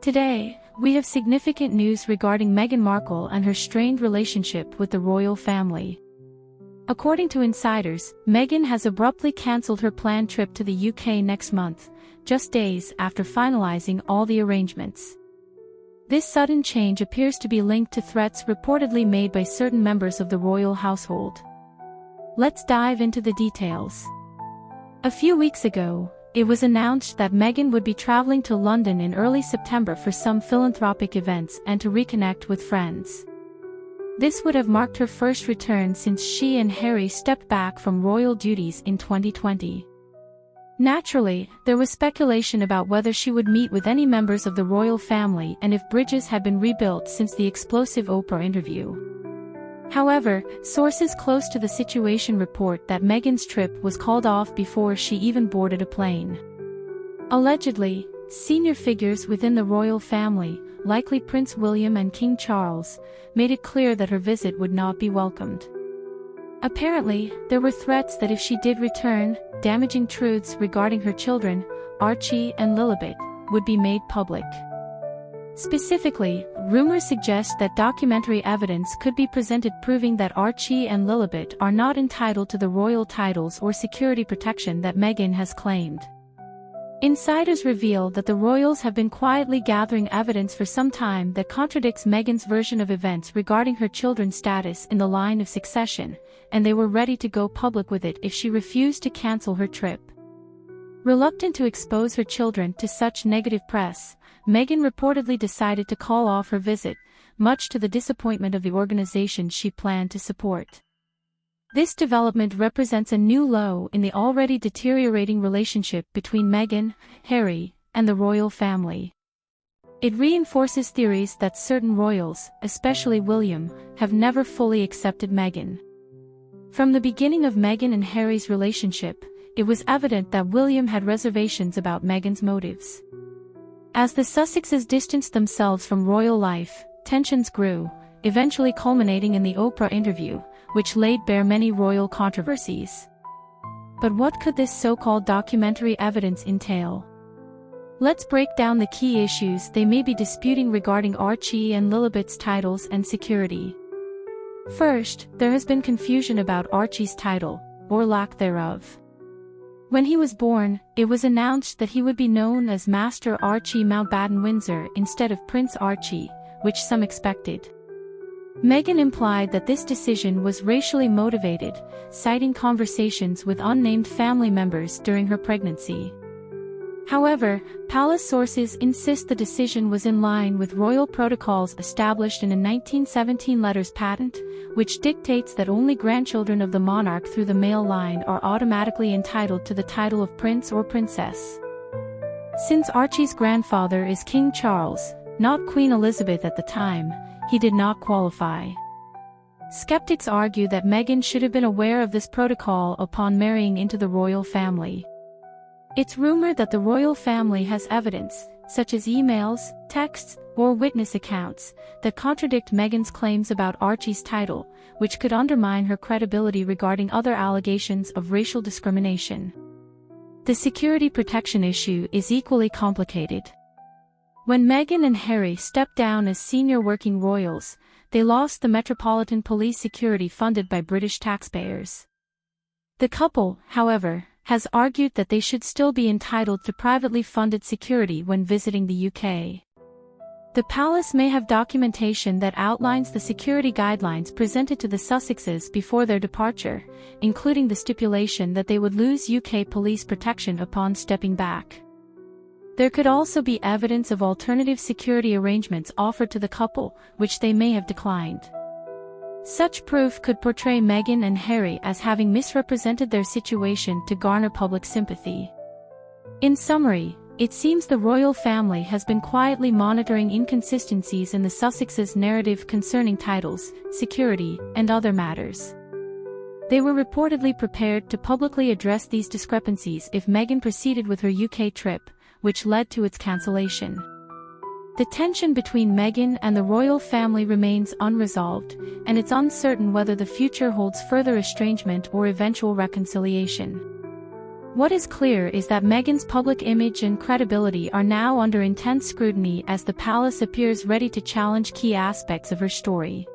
Today, we have significant news regarding Meghan Markle and her strained relationship with the royal family. According to insiders, Meghan has abruptly cancelled her planned trip to the UK next month, just days after finalizing all the arrangements. This sudden change appears to be linked to threats reportedly made by certain members of the royal household. Let's dive into the details. A few weeks ago, it was announced that Meghan would be traveling to London in early September for some philanthropic events and to reconnect with friends. This would have marked her first return since she and Harry stepped back from royal duties in 2020. Naturally, there was speculation about whether she would meet with any members of the royal family and if bridges had been rebuilt since the explosive Oprah interview. However, sources close to the situation report that Meghan's trip was called off before she even boarded a plane. Allegedly, senior figures within the royal family, likely Prince William and King Charles, made it clear that her visit would not be welcomed. Apparently, there were threats that if she did return, damaging truths regarding her children, Archie and Lili, would be made public. Specifically, rumors suggest that documentary evidence could be presented proving that Archie and Lili are not entitled to the royal titles or security protection that Meghan has claimed. Insiders reveal that the royals have been quietly gathering evidence for some time that contradicts Meghan's version of events regarding her children's status in the line of succession, and they were ready to go public with it if she refused to cancel her trip. Reluctant to expose her children to such negative press, Meghan reportedly decided to call off her visit, much to the disappointment of the organization she planned to support. This development represents a new low in the already deteriorating relationship between Meghan, Harry, and the royal family. It reinforces theories that certain royals, especially William, have never fully accepted Meghan. From the beginning of Meghan and Harry's relationship, it was evident that William had reservations about Meghan's motives. As the Sussexes distanced themselves from royal life, tensions grew, eventually culminating in the Oprah interview, which laid bare many royal controversies. But what could this so-called documentary evidence entail? Let's break down the key issues they may be disputing regarding Archie and Lili's titles and security. First, there has been confusion about Archie's title, or lack thereof. When he was born, it was announced that he would be known as Master Archie Mountbatten-Windsor instead of Prince Archie, which some expected. Meghan implied that this decision was racially motivated, citing conversations with unnamed family members during her pregnancy. However, palace sources insist the decision was in line with royal protocols established in a 1917 letters patent, which dictates that only grandchildren of the monarch through the male line are automatically entitled to the title of prince or princess. Since Archie's grandfather is King Charles, not Queen Elizabeth at the time, he did not qualify. Skeptics argue that Meghan should have been aware of this protocol upon marrying into the royal family. It's rumored that the royal family has evidence, such as emails, texts, or witness accounts, that contradict Meghan's claims about Archie's title, which could undermine her credibility regarding other allegations of racial discrimination. The security protection issue is equally complicated. When Meghan and Harry stepped down as senior working royals, they lost the Metropolitan Police security funded by British taxpayers. The couple, however, has argued that they should still be entitled to privately funded security when visiting the UK. The palace may have documentation that outlines the security guidelines presented to the Sussexes before their departure, including the stipulation that they would lose UK police protection upon stepping back. There could also be evidence of alternative security arrangements offered to the couple, which they may have declined. Such proof could portray Meghan and Harry as having misrepresented their situation to garner public sympathy. In summary, it seems the royal family has been quietly monitoring inconsistencies in the Sussexes' narrative concerning titles, security, and other matters. They were reportedly prepared to publicly address these discrepancies if Meghan proceeded with her UK trip, which led to its cancellation. The tension between Meghan and the royal family remains unresolved, and it's uncertain whether the future holds further estrangement or eventual reconciliation. What is clear is that Meghan's public image and credibility are now under intense scrutiny as the palace appears ready to challenge key aspects of her story.